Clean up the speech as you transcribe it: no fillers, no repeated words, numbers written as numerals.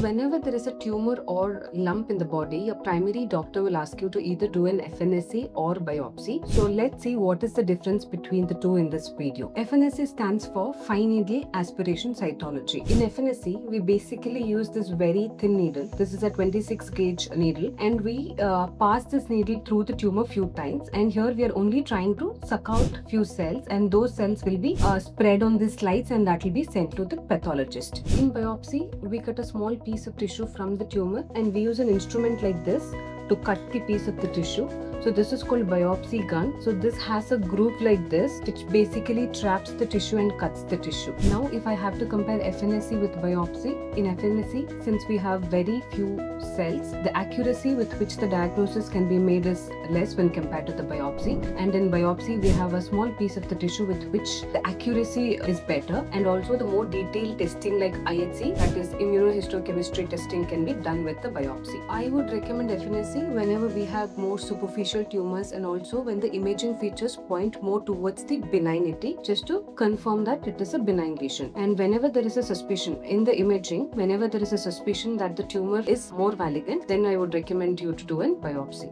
whenever there is a tumor or lump in the body, your primary doctor will ask you to either do an FNSC or biopsy. So let's see what is the difference between the two in this video. FNSC stands for fine needle aspiration cytology. In FNSC, we basically use this very thin needle. This is a 26 gauge needle, and we pass this needle through the tumor few times, and here we are only trying to suck out few cells, and those cells will be spread on these slides, and that will be sent to the pathologist. In biopsy, we cut a small piece of tissue from the tumor, and we use an instrument like this to cut the piece of the tissue. So this is called biopsy gun. So this has a groove like this, which basically traps the tissue and cuts the tissue. Now if I have to compare FNSC with biopsy, in FNSC, since we have very few cells, the accuracy with which the diagnosis can be made is less when compared to the biopsy. And in biopsy, we have a small piece of the tissue with which the accuracy is better, and also the more detailed testing like IHC, that is immunohistochemistry testing, can be done with the biopsy. I would recommend FNSC whenever we have more superficial tumors, and also when the imaging features point more towards the benignity, just to confirm that it is a benign lesion. And whenever there is a suspicion in the imaging, whenever there is a suspicion that the tumor is more malignant, then I would recommend you to do a biopsy.